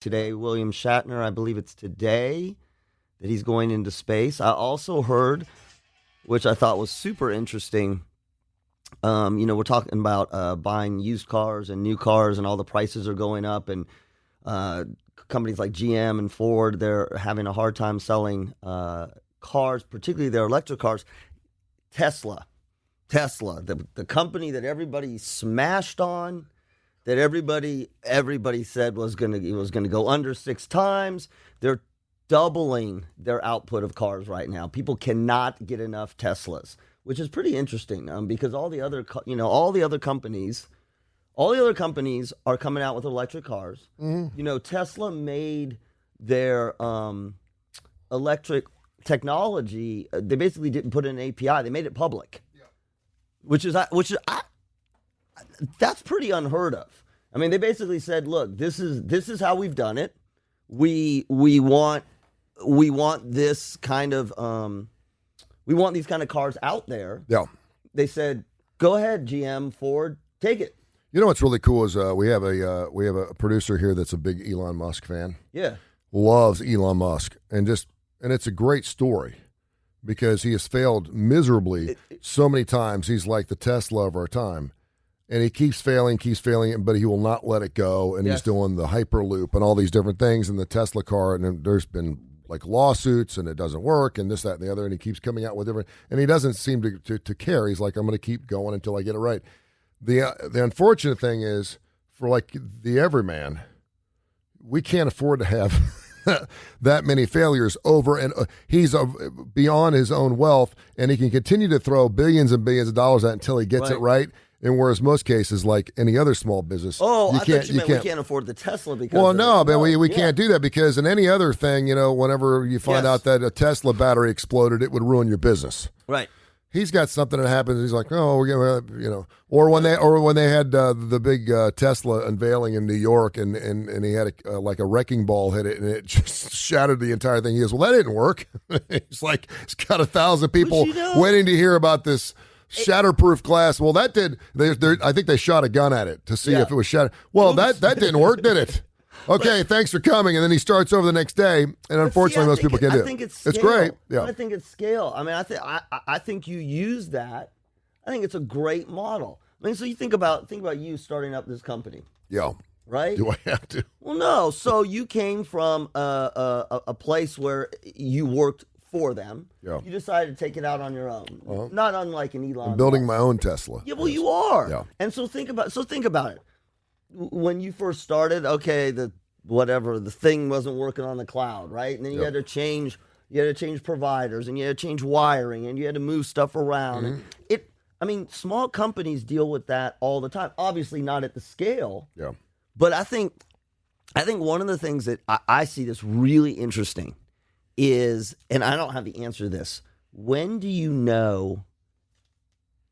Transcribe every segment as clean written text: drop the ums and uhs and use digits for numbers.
today. William Shatner, I believe it's today that he's going into space. I also heard, which I thought was super interesting, we're talking about buying used cars and new cars, and all the prices are going up, and companies like GM and Ford, they're having a hard time selling cars, particularly their electric cars. Tesla, the company that everybody smashed on, that everybody said was going to go under 6 times. They're doubling their output of cars right now. People cannot get enough Teslas, which is pretty interesting, because all the other companies are coming out with electric cars. Mm-hmm. Tesla made their electric technology. They basically didn't put in an API. They made it public, which is that's pretty unheard of. I mean, they basically said, "Look, this is how we've done it. We want this kind of we want these kind of cars out there." Yeah. They said, "Go ahead, GM, Ford, take it." You know what's really cool is we have a producer here that's a big Elon Musk fan. Yeah. Loves Elon Musk, and it's a great story because he has failed miserably so many times. He's like the Tesla of our time. And he keeps failing, but he will not let it go. And He's doing the Hyperloop and all these different things in the Tesla car. And there's been like lawsuits, and it doesn't work, and this, that, and the other. And he keeps coming out with different. And he doesn't seem to care. He's like, I'm going to keep going until I get it right. The unfortunate thing is, for like the everyman, we can't afford to have that many failures over, and he's beyond his own wealth, and he can continue to throw billions and billions of dollars at until he gets it right. And whereas most cases, like any other small business, I thought you meant we can't afford the Tesla because. Well, no, but we can't do that because in any other thing, whenever you find out that a Tesla battery exploded, it would ruin your business. Right. He's got something that happens. He's like, oh, we're gonna, or when they had the big Tesla unveiling in New York, and he had like a wrecking ball hit it, and it just shattered the entire thing. He goes, well, that didn't work. He's like, it's got 1,000 people waiting to hear about this shatterproof glass. Well, that did. I think they shot a gun at it to see if it was shattered. Well, that didn't work, did it? Okay, thanks for coming. And then he starts over the next day, and unfortunately, most people can't do it. I think it's great. Yeah, I think it's scale. I mean, I think you use that. I think it's a great model. I mean, so you think about you starting up this company. Yeah. Right? Do I have to? Well, no. So you came from a place where you worked for them. Yeah. You decided to take it out on your own. Not unlike an Elon. I'm building my own Tesla. Yeah, well, you are. Yeah. And so think about it. When you first started, okay, the thing wasn't working on the cloud, right? And then you had to change providers, and you had to change wiring, and you had to move stuff around. Mm-hmm. And small companies deal with that all the time. Obviously not at the scale. Yeah. But I think one of the things that I see that's really interesting is, and I don't have the answer to this, when do you know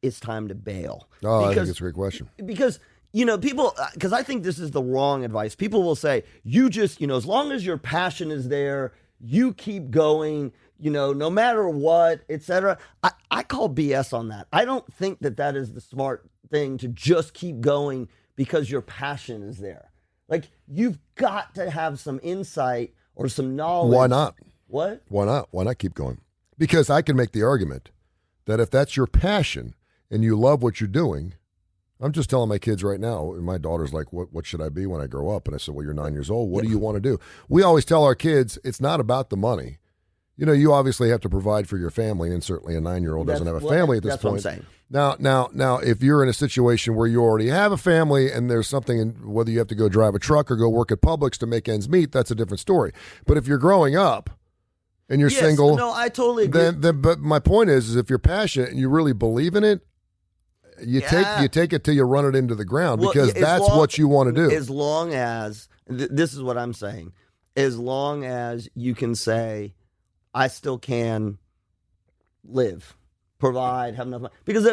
it's time to bail? I think it's a great question. Because people, because I think this is the wrong advice. People will say, you just, as long as your passion is there, you keep going, no matter what, etc. I call BS on that. I don't think that is the smart thing, to just keep going because your passion is there. Like, you've got to have some insight or some knowledge. Why not? What? Why not? Why not keep going? Because I can make the argument that if that's your passion and you love what you're doing, I'm just telling my kids right now, and my daughter's like, what should I be when I grow up? And I said, well, you're 9 years old. What do you want to do? We always tell our kids, it's not about the money. You obviously have to provide for your family, and certainly a 9-year-old doesn't have a family at this point. That's what I'm saying. Now, if you're in a situation where you already have a family and there's something, whether you have to go drive a truck or go work at Publix to make ends meet, that's a different story. But if you're growing up and you're single, no, I totally agree. But my point is if you're passionate and you really believe in it, you take it till you run it into the ground, because that's what you want to do. As long as this is what I'm saying, as long as you can say, I still can live, provide, have enough money. Because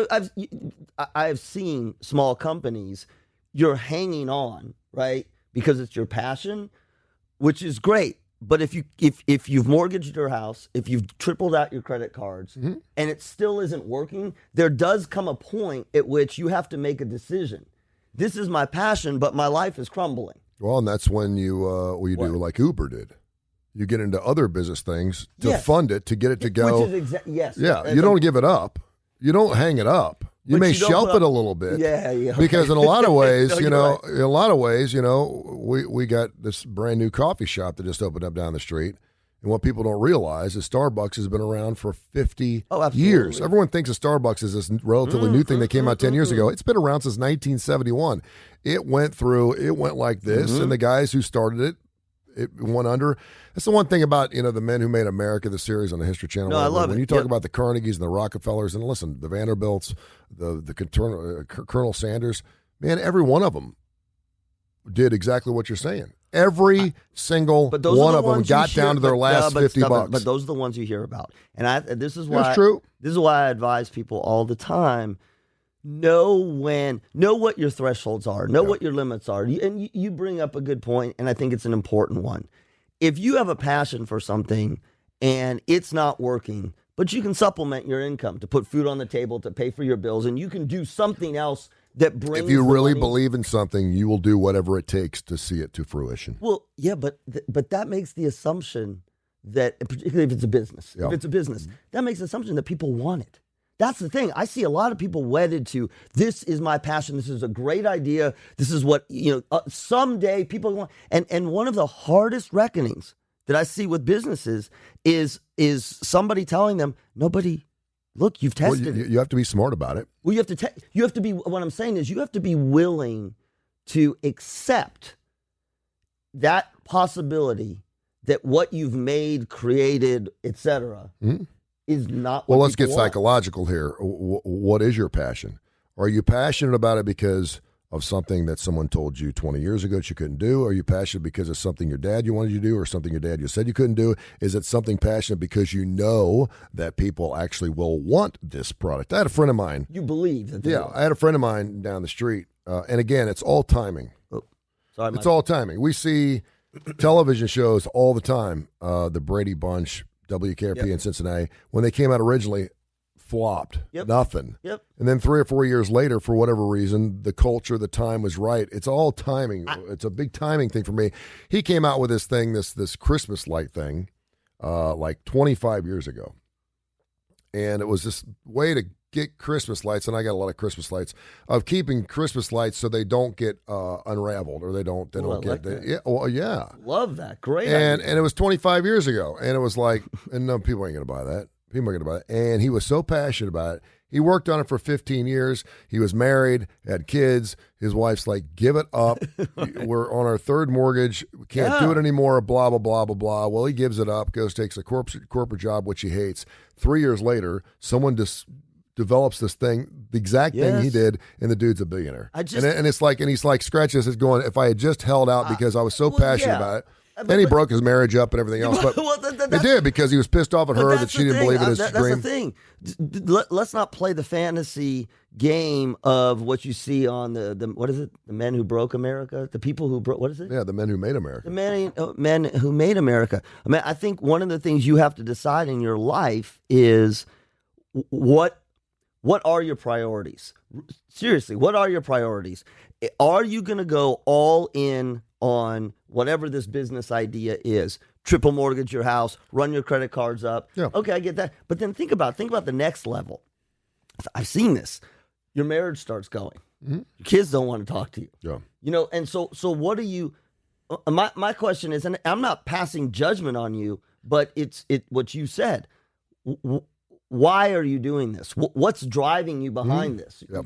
I've seen small companies, you're hanging on, right? Because it's your passion, which is great. But if you've mortgaged your house, if you've tripled out your credit cards, and it still isn't working, there does come a point at which you have to make a decision. This is my passion, but my life is crumbling. Well, and that's when you do like Uber did. You get into other business things to fund it, to get it to go. Which is yes. Yeah, you don't give it up. You don't hang it up. You may shelf it a little bit. Yeah, yeah. Okay. Because in a lot of ways, no, we got this brand new coffee shop that just opened up down the street. And what people don't realize is Starbucks has been around for 50 years. Everyone thinks of Starbucks as this relatively new thing that came out 10 years ago. It's been around since 1971. It went like this, and the guys who started it went under. That's the one thing about, the Men Who Made America, the series on the History Channel. No, I love when it. you talk about the Carnegies and the Rockefellers, and listen, the Vanderbilts, Colonel Sanders, man, every one of them did exactly what you're saying. Every single one of them got down to their last $50. But those are the ones you hear about. And this is why That's true. This is why I advise people all the time. Know what your thresholds are. Know what your limits are. And you bring up a good point, and I think it's an important one. If you have a passion for something and it's not working, but you can supplement your income to put food on the table, to pay for your bills, and you can do something else that brings. If you really money. believe in something, you will do whatever it takes to see it to fruition. Well, yeah, but that makes the assumption that, particularly if it's a business, that makes the assumption that people want it. That's the thing. I see a lot of people wedded to, this is my passion. This is a great idea. This is what, someday people want. And one of the hardest reckonings that I see with businesses is somebody telling them, look, you've tested it. You have to be smart about it. Well, you have to be, what I'm saying is you have to be willing to accept that possibility that what you've made, created, etc., is not what let's get want. psychological here. What is your passion? Are you passionate about it because of something that someone told you 20 years ago that you couldn't do? Are you passionate because of something your dad you wanted you to do, or something your dad you said you couldn't do? Is it something passionate because you know that people actually will want this product? I had a friend of mine. You believe that they will. I had a friend of mine down the street, and again, it's all timing. It's all timing. We see television shows all the time, the Brady Bunch, WKRP in Cincinnati, when they came out originally, flopped. Nothing. And then 3 or 4 years later, for whatever reason, the culture, the time was right. It's all timing. It's a big timing thing for me. He came out with this thing, this Christmas light thing, like 25 years ago. And it was this way to get Christmas lights, and I got a lot of Christmas lights, of keeping Christmas lights so they don't get unraveled, or they don't get Love that. Great and idea. it was 25 years ago, and it was like, and no, people ain't gonna buy that. People ain't gonna buy it. And he was so passionate about it. He worked on it for 15 years. He was married, had kids. His wife's like, give it up. We're on our third mortgage. We can't do it anymore, blah, blah, blah, blah, blah. Well, he gives it up, takes a corporate job, which he hates. 3 years later, someone just develops this thing, the exact thing he did, and the dude's a billionaire. And it's like, and he's like scratching his head going, if I had just held out because I was so passionate about it. Then he broke his marriage up and everything else. But he did, because he was pissed off at her that she didn't believe in his dream. That's the thing. Let's not play the fantasy game of what you see on the what is it? The Men Who Broke America? The people who broke, what is it? Yeah, the Men Who Made America. The men who made America. I mean, I think one of the things you have to decide in your life is what are your priorities? Seriously, what are your priorities? Are you going to go all in on whatever this business idea is? Triple mortgage your house, run your credit cards up. Yeah. Okay, I get that. But then think about the next level. I've seen this. Your marriage starts going. Your kids don't want to talk to you. Yeah. And so what do you? My question is, and I'm not passing judgment on you, but it's what you said. Why are you doing this? What's driving you behind this? Yep.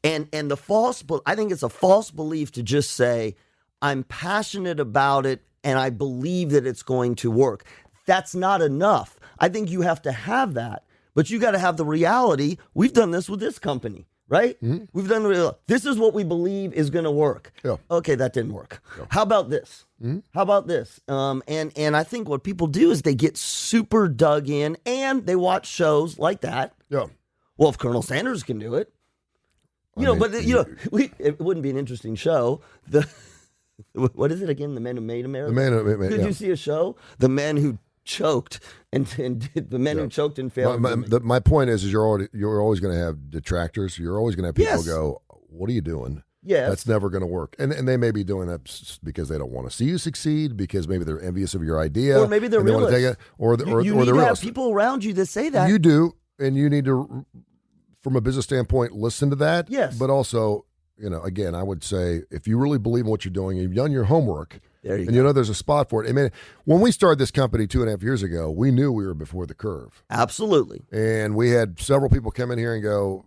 And I think it's a false belief to just say, I'm passionate about it and I believe that it's going to work. That's not enough. I think you have to have that, but you got to have the reality. We've done this with this company, right? We've done this is what we believe is going to work. Yeah. Okay, that didn't work. Yeah. How about this? How about this? And I think what people do is they get super dug in and they watch shows like that. Yeah. Well, if Colonel Sanders can do it, it wouldn't be an interesting show. What is it again? The Men Who Made America. Did you see a show? The Men Who Choked and the Men Who Choked and Failed. My point is you're always going to have detractors. You're always going to have people go, "What are you doing?" Yes. That's never going to work. And they may be doing that because they don't want to see you succeed, because maybe they're envious of your idea. Or maybe they're and they want to realists. take it, or You need they're to have realists. people around you that say that. You do, and you need to, from a business standpoint, listen to that. Yes. But also, again, I would say if you really believe in what you're doing, you've done your homework, There you and go. there's a spot for it. I mean, when we started this company 2.5 years ago, we knew we were before the curve. Absolutely. And we had several people come in here and go,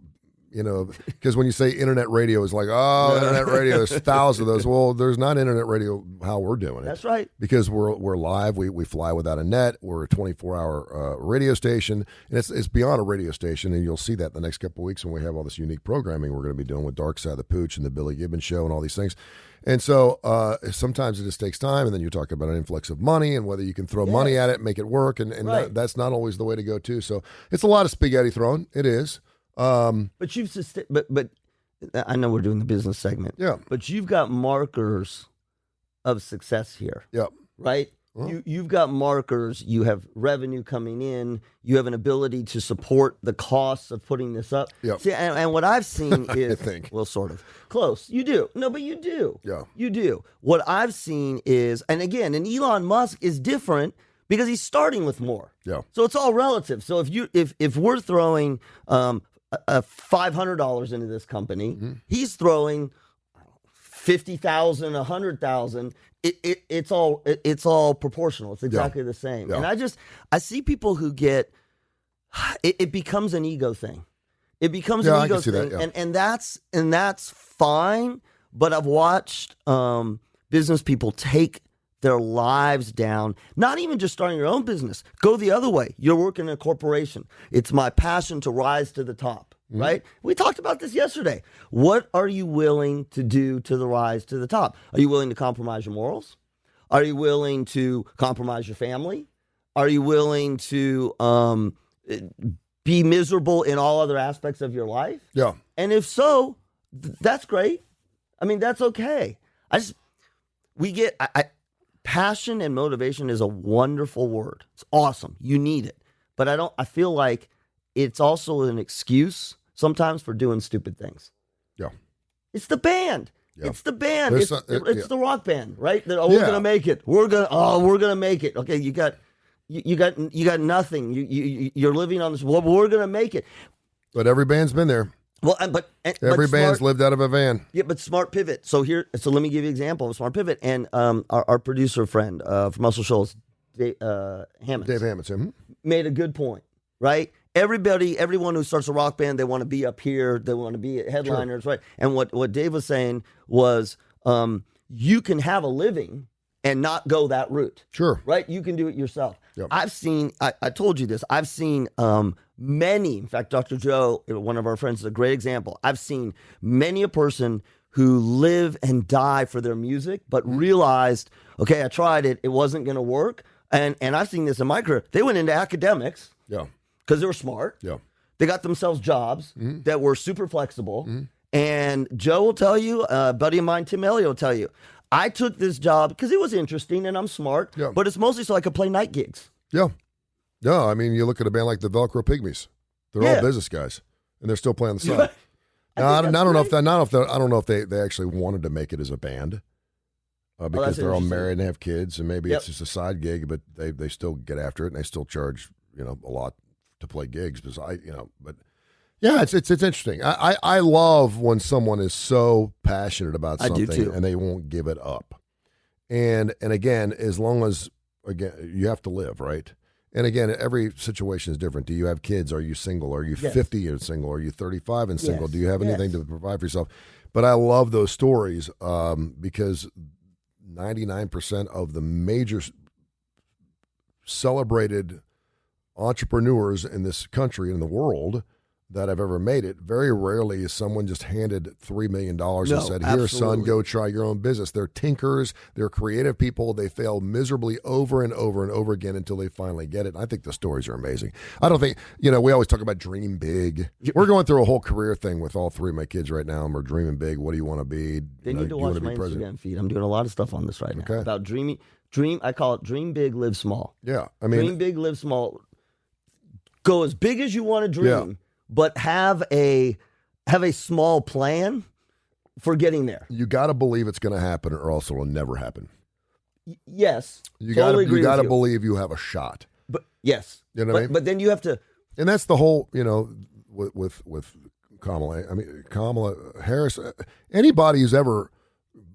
because when you say internet radio, it's like, internet radio, there's thousands of those. Well, there's not internet radio how we're doing it. That's right. Because we're live, we fly without a net, we're a 24-hour radio station, and it's beyond a radio station, and you'll see that in the next couple of weeks when we have all this unique programming we're going to be doing with Dark Side of the Pooch and the Billy Gibbons Show and all these things. And so sometimes it just takes time, and then you talk about an influx of money and whether you can throw money at it and make it work, and Right. that's not always the way to go too. So it's a lot of spaghetti throwing. It is. But but I know we're doing the business segment. Yeah. But you've got markers of success here, Yeah. right? Well. You've got markers. You have revenue coming in. You have an ability to support the costs of putting this up. Yep. See, and what I've seen is, I think. well, sort of close. You do. No, but you do. Yeah. You do. What I've seen is, and again, and Elon Musk is different because he's starting with more. Yeah. So it's all relative. So if we're throwing $500 into this company, he's throwing 50,000, 100,000. It's all proportional. It's exactly the same. Yeah. And I see people who get it becomes an ego thing. It becomes Yeah, an I ego can see thing, that, yeah. and that's fine. But I've watched business people take their lives down, not even just starting your own business. Go the other way. You're working in a corporation. It's my passion to rise to the top, right? We talked about this yesterday. What are you willing to do to the rise to the top? Are you willing to compromise your morals? Are you willing to compromise your family? Are you willing to be miserable in all other aspects of your life? Yeah. And if so, that's great. I mean, that's okay. Passion and motivation is a wonderful word. It's awesome. You need it. But I feel like it's also an excuse sometimes for doing stupid things. Yeah. It's the band. Yeah. It's the band. There's It's the rock band, right? That, we're Yeah. gonna make it. We're gonna make it. Okay, you got nothing. You're living on this. Well, we're gonna make it. But every band's been there. Well, Every band's lived out of a van. Yeah, but smart pivot. So let me give you an example of a smart pivot. And our producer friend from Muscle Shoals, Dave Hammond, made a good point, right? Everyone who starts a rock band, they want to be up here, they want to be headliners, right? And what Dave was saying was, you can have a living and not go that route. Sure. Right? You can do it yourself. Yep. I've seen, I told you this, I've seen many, in fact, Dr. Joe, one of our friends, is a great example. I've seen many a person who live and die for their music, but realized, okay, I tried it, it wasn't going to work. And I've seen this in my career. They went into academics Yeah. because they were smart. Yeah. They got themselves jobs that were super flexible. And Joe will tell you, a buddy of mine, Tim Elliott, will tell you, I took this job because it was interesting and I'm smart, Yeah. but it's mostly so I could play night gigs. Yeah. No, I mean, you look at a band like the Velcro Pygmies. They're all business guys, and they're still playing the side. I don't know if they actually wanted to make it as a band because they're all married and have kids, and maybe it's just a side gig, but they still get after it and they still charge a lot to play gigs. Because but yeah, it's interesting. I love when someone is so passionate about something and they won't give it up. And again, as long as you have to live, right? And again, every situation is different. Do you have kids? Are you single? Are you 50 and single? Are you 35 and single? Yes. Do you have anything to provide for yourself? But I love those stories because 99% of the major celebrated entrepreneurs in this country and in the world that have ever made it, very rarely is someone just handed $3 million and said, here, son, go try your own business. They're tinkers. They're creative people. They fail miserably over and over and over again until they finally get it. And I think the stories are amazing. I don't think, we always talk about dream big. We're going through a whole career thing with all three of my kids right now, and we're dreaming big. What do you want to be? They need to watch my Instagram feed. I'm doing a lot of stuff on this right now about dreaming. I call it dream big, live small. Yeah. I mean, dream big, live small. Go as big as you want to dream. Yeah. But have a small plan for getting there. You got to believe it's going to happen, or else it'll never happen. Yes, You totally got agree to with you. believe you have a shot. But yes, You know what I mean? But then you have to. And that's the whole, with Kamala. I mean, Kamala Harris. Anybody who's ever,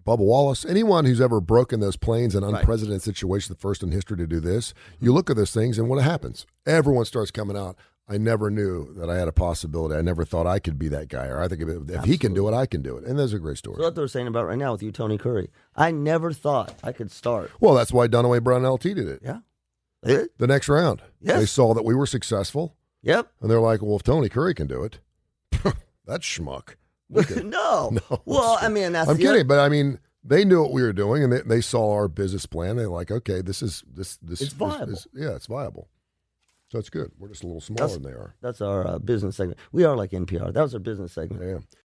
Bubba Wallace, anyone who's ever broken those planes in unprecedented situations, the first in history to do this, you look at those things, and what happens? Everyone starts coming out. I never knew that I had a possibility. I never thought I could be that guy. Or I think if he can do it, I can do it. And those are great stories. So what they're saying about right now with you, Tony Curry. I never thought I could start. Well, that's why Dunaway Brown LT did it. Yeah. The next round. Yes. They saw that we were successful. Yep. And they're like, well, if Tony Curry can do it, that's schmuck. No. No. Well, I mean, that's I'm kidding, but I mean, they knew what we were doing, and they saw our business plan. They're like, okay, this is viable. It's viable. So it's good. We're just a little smaller than they are. That's our business segment. We are like NPR. That was our business segment. Yeah.